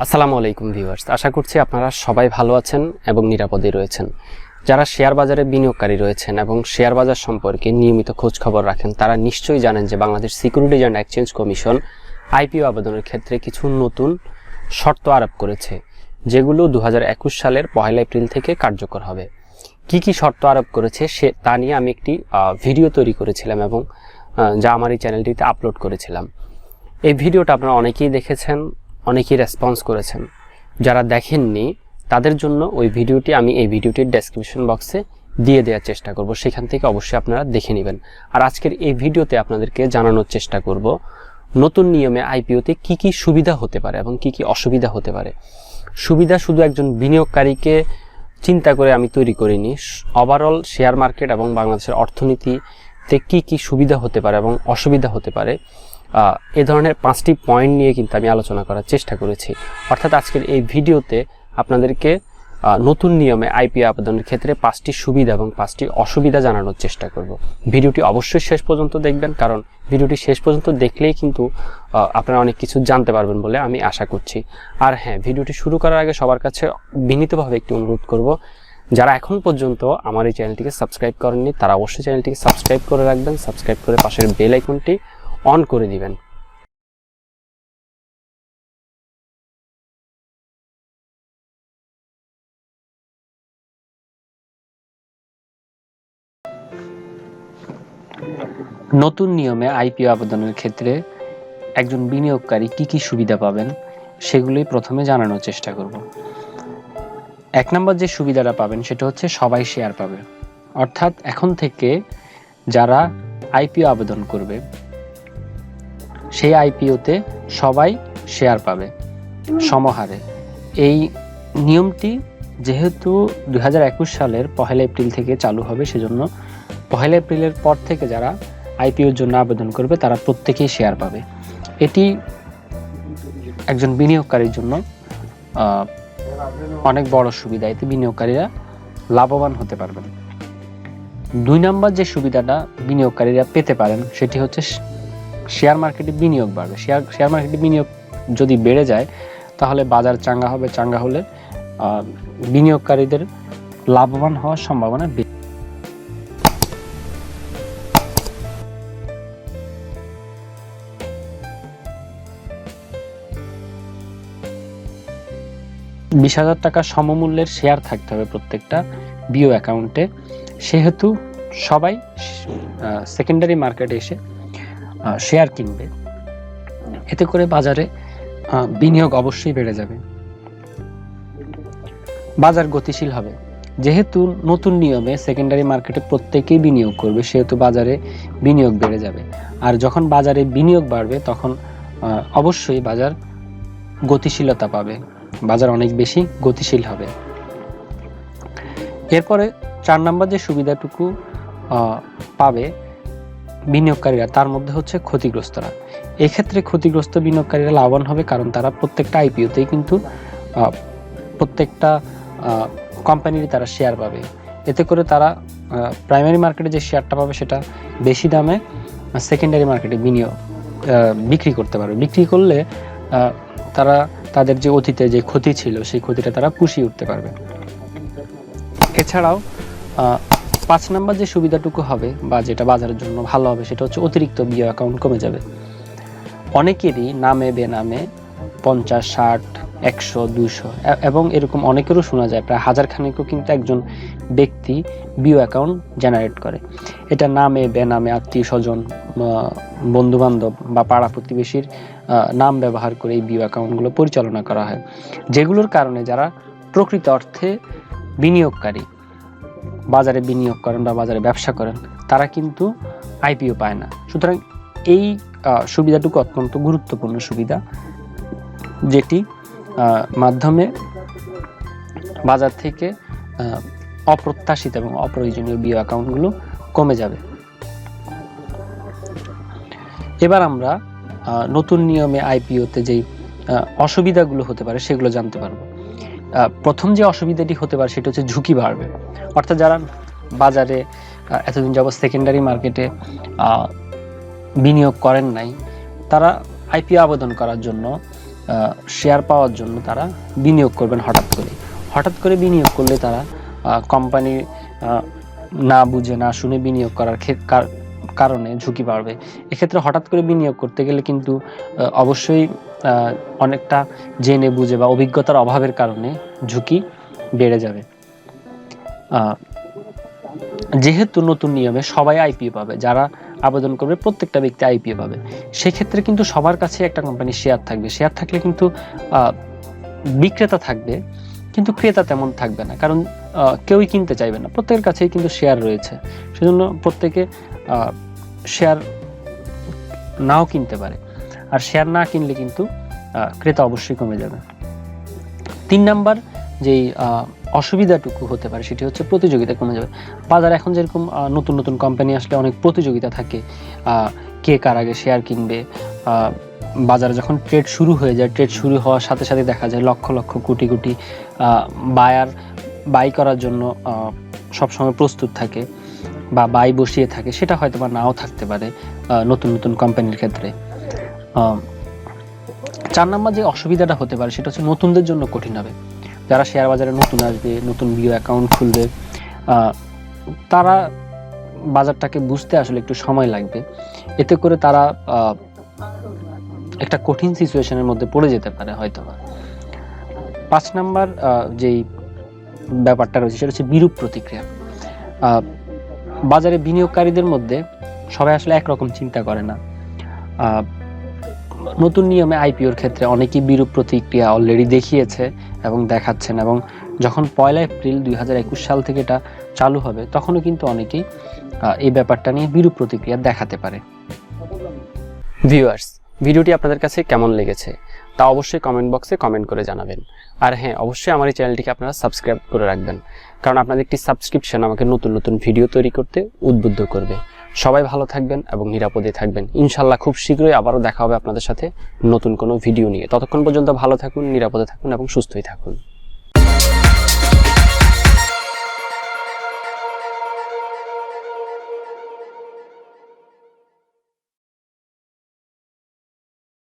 আসসালামু আলাইকুম ভিউয়ার্স, আশা করছি আপনারা সবাই ভালো আছেন এবং নিরাপদে রয়েছেন। যারা শেয়ার বাজারে বিনিয়োগকারী রয়েছেন এবং শেয়ার বাজার সম্পর্কে নিয়মিত খোঁজ খবর রাখেন তারা নিশ্চয়ই জানেন যে Bangladesh securities and exchange commission IPO আবেদনের ক্ষেত্রে কিছু নতুন শর্ত আরোপ করেছে, যেগুলো 2021 সালের 1 এপ্রিল থেকে কার্যকর হবে। কি কি শর্ত আরোপ করেছে তা নিয়ে আমি একটি ভিডিও তৈরি করেছিলাম এবং যা আমার এই চ্যানেলটিতে আপলোড করেছিলাম। এই ভিডিওটা আপনারা অনেকেই দেখেছেন, অনেকেই রেসপন্স করেছেন। যারা দেখেননি তাদের জন্য ওই ভিডিওটি আমি এই ভিডিওটির ডেসক্রিপশন বক্সে দিয়ে দেওয়ার চেষ্টা করব, সেখান থেকে অবশ্যই আপনারা দেখে নেবেন। আর আজকের এই ভিডিওতে আপনাদেরকে জানানোর চেষ্টা করব নতুন নিয়মে আইপিওতে কি কি সুবিধা হতে পারে এবং কি কি অসুবিধা হতে পারে। সুবিধা শুধু একজন বিনিয়োগকারীকে চিন্তা করে আমি তৈরি করিনি, ওভারঅল শেয়ার মার্কেট এবং বাংলাদেশের অর্থনীতিতে কি কি সুবিধা হতে পারে এবং অসুবিধা হতে পারে এ ধরনের 5টি পয়েন্ট নিয়ে কিন্তু আমি আলোচনা করার চেষ্টা করেছি। অর্থাৎ আজকের এই ভিডিওতে আপনাদেরকে নতুন নিয়মে আইপিও আবেদনের ক্ষেত্রে 5টি সুবিধা এবং 5টি অসুবিধা জানানোর চেষ্টা করব। ভিডিওটি অবশ্যই শেষ পর্যন্ত দেখবেন, কারণ ভিডিওটি শেষ পর্যন্ত দেখলেই কিন্তু আপনারা অনেক কিছু জানতে পারবেন বলে আমি আশা করছি। আর হ্যাঁ, ভিডিওটি শুরু করার আগে সবার কাছে বিনীতভাবে একটি অনুরোধ করব, যারা এখন পর্যন্ত আমার এই চ্যানেলটিকে সাবস্ক্রাইব করেননি তারা অবশ্যই চ্যানেলটিকে সাবস্ক্রাইব করে রাখবেন, সাবস্ক্রাইব করে পাশের বেল আইকনটি অন করে দিবেন। নতুন নিয়মে আইপিও আবেদনের ক্ষেত্রে একজন বিনিয়োগকারী কি কি সুবিধা পাবেন সেগুলোই প্রথমে জানানোর চেষ্টা করব। 1 নম্বর যে সুবিধাটা পাবেন সেটা হচ্ছে সবাই শেয়ার পাবে। অর্থাৎ এখন থেকে যারা আইপিও আবেদন করবে সেই আইপিওতে সবাই শেয়ার পাবে সমহারে। এই নিয়মটি যেহেতু 2021 সালের 1 এপ্রিল থেকে চালু হবে, সেজন্য 1 এপ্রিলের পর থেকে যারা আইপিওর জন্য আবেদন করবে তারা প্রত্যেকেই শেয়ার পাবে। এটি একজন বিনিয়োগকারীর জন্য অনেক বড় সুবিধা, এতে বিনিয়োগকারীরা লাভবান হতে পারবেন। 2 নম্বর যে সুবিধাটা বিনিয়োগকারীরা পেতে পারেন সেটি হচ্ছে শেয়ার মার্কেটে বিনিয়োগ বাড়বে। শেয়ার মার্কেটে বিনিয়োগ যদি বেড়ে যায় তাহলে বাজার চাঙ্গা হবে, চাঙ্গা হলে বিনিয়োগকারীদের লাভবান হওয়ার সম্ভাবনা বেশি। $20,000 সমমূল্যের শেয়ার থাকতে হবে প্রত্যেকটা বিও অ্যাকাউন্টে, সেহেতু সবাই সেকেন্ডারি মার্কেটে এসে শেয়ার কিনবে। এতে করে বাজারে বিনিয়োগ অবশ্যই বেড়ে যাবে, বাজার গতিশীল হবে। যেহেতু নতুন নিয়মে সেকেন্ডারি মার্কেটে প্রত্যেকেই বিনিয়োগ করবে, সেহেতু বাজারে বিনিয়োগ বেড়ে যাবে। আর যখন বাজারে বিনিয়োগ বাড়বে তখন অবশ্যই বাজার গতিশীলতা পাবে, বাজার অনেক বেশি গতিশীল হবে। এরপরে 4 নম্বর যে সুবিধাটুকু পাবে বিনিয়োগকারীরা তার মধ্যে হচ্ছে ক্ষতিগ্রস্তরা। এক্ষেত্রে ক্ষতিগ্রস্ত বিনিয়োগকারীরা লাভবান হবে, কারণ তারা প্রত্যেকটা আইপিওতেই কিন্তু প্রত্যেকটা কোম্পানিরই তারা শেয়ার পাবে। এতে করে তারা প্রাইমারি মার্কেটে যে শেয়ারটা পাবে সেটা বেশি দামে সেকেন্ডারি মার্কেটে বিক্রি করতে পারবে। বিক্রি করলে তারা তাদের যে অতীতে যে ক্ষতি ছিল সেই ক্ষতিটা তারা পুষিয়ে উঠতে পারবে। এছাড়াও 5 নম্বর যে সুবিধাটুকু হবে বা যেটা বাজারের জন্য ভালো হবে সেটা হচ্ছে অতিরিক্ত বিও অ্যাকাউন্ট কমে যাবে। অনেকেরই নামে বেনামে 50, 60, 100, 200 এবং এরকম অনেকেরও শোনা যায় প্রায় 1000 খানেকও কিন্তু একজন ব্যক্তি বিও অ্যাকাউন্ট জেনারেট করে। এটা নামে বেনামে আত্মীয় স্বজন, বন্ধু বান্ধব বা পাড়া প্রতিবেশীর নাম ব্যবহার করে এই বিও অ্যাকাউন্টগুলো পরিচালনা করা হয়, যেগুলোর কারণে যারা প্রকৃত অর্থে বিনিয়োগকারী, বাজারে বিনিয়োগ করেন বা বাজারে ব্যবসা করেন, তারা কিন্তু আইপিও পায় না। সুতরাং এই সুবিধাটুকু অত্যন্ত গুরুত্বপূর্ণ সুবিধা, যেটি মাধ্যমে বাজার থেকে অপ্রত্যাশিত এবং অপ্রয়োজনীয় বিও অ্যাকাউন্টগুলো কমে যাবে। এবার আমরা নতুন নিয়মে আইপিওতে যেই অসুবিধাগুলো হতে পারে সেগুলো জানতে পারবো। প্রথম যে অসুবিধাটি হতে পারে সেটা হচ্ছে ঝুঁকি বাড়বে। অর্থাৎ যারা বাজারে এতদিন যাবত সেকেন্ডারি মার্কেটে বিনিয়োগ করেন নাই, তারা আইপিও আবেদন করার জন্য শেয়ার পাওয়ার জন্য তারা বিনিয়োগ করবেন হঠাৎ করে বিনিয়োগ করলে তারা কোম্পানি না বুঝে না শুনে বিনিয়োগ করার কারণে ঝুঁকি বাড়বে। এক্ষেত্রে হঠাৎ করে বিনিয়োগ করতে গেলে কিন্তু অবশ্যই অনেকটা জেনে বুঝে বা অভিজ্ঞতার অভাবের কারণে ঝুঁকি বেড়ে যাবে। যেহেতু নতুন নিয়মে সবাই আইপিও পাবে, যারা আবেদন করবে প্রত্যেকটা ব্যক্তি আইপিও পাবে, সেক্ষেত্রে কিন্তু সবার কাছে একটা কোম্পানির শেয়ার থাকবে। শেয়ার থাকলে কিন্তু বিক্রেতা থাকবে কিন্তু ক্রেতা তেমন থাকবে না, কারণ কেউই কিনতে চাইবে না, প্রত্যেকের কাছেই কিন্তু শেয়ার রয়েছে। সেজন্য প্রত্যেকে শেয়ার নাও কিনতে পারে, আর শেয়ার না কিনলে কিন্তু ক্রেতা অবশ্যই কমে যাবে। 3 নাম্বার যেই অসুবিধাটুকু হতে পারে সেটি হচ্ছে প্রতিযোগিতা কমে যাবে। বাজারে এখন যেরকম নতুন নতুন কোম্পানি আসলে অনেক প্রতিযোগিতা থাকে, কে কার আগে শেয়ার কিনবে। বাজারে যখন ট্রেড শুরু হয়ে যায়, ট্রেড শুরু হওয়ার সাথে সাথে দেখা যায় লক্ষ লক্ষ কোটি কোটি বায়ার বাই করার জন্য সবসময় প্রস্তুত থাকে বা বাই বসিয়ে থাকে, সেটা হয়তো বা নাও থাকতে পারে নতুন নতুন কোম্পানির ক্ষেত্রে। 4 নাম্বার যে অসুবিধাটা হতে পারে সেটা হচ্ছে নতুনদের জন্য কঠিন হবে। যারা শেয়ার বাজারে নতুন আসবে, নতুন বিও অ্যাকাউন্ট খুলবে, তারা বাজারটাকে বুঝতে আসলে একটু সময় লাগবে। এতে করে তারা একটা কঠিন সিচুয়েশনের মধ্যে পড়ে যেতে পারে হয়তো। 5 নাম্বার যেই ব্যাপারটা রয়েছে সেটা হচ্ছে বিরূপ প্রতিক্রিয়া। বাজারে বিনিয়োগকারীদের মধ্যে সবাই আসলে একরকম চিন্তা করে না। নতুন নিয়মে আইপিওর ক্ষেত্রে অনেকেই বিরূপ প্রতিক্রিয়া অলরেডি দেখিয়েছে এবং দেখাচ্ছেন, এবং যখন 1 এপ্রিল 2021 সাল থেকে এটা চালু হবে তখনও কিন্তু অনেকেই এই ব্যাপারটা নিয়ে বিরূপ প্রতিক্রিয়া দেখাতে পারে। ভিউয়ার্স, ভিডিওটি আপনাদের কাছে কেমন লেগেছে তা অবশ্যই কমেন্ট বক্সে কমেন্ট করে জানাবেন। আর হ্যাঁ, অবশ্যই আমার এই চ্যানেলটিকে আপনারা সাবস্ক্রাইব করে রাখবেন, কারণ আপনাদের একটি সাবস্ক্রিপশন আমাকে নতুন নতুন ভিডিও তৈরি করতে উদ্বুদ্ধ করবে। সবাই ভালো থাকবেন এবং নিরাপদে থাকবেন। ইনশাল্লাহ খুব শীঘ্রই আবারও দেখা হবে আপনাদের সাথে নতুন কোনো ভিডিও নিয়ে। ততক্ষণ পর্যন্ত ভালো থাকুন, নিরাপদে থাকুন এবং সুস্থই থাকুন।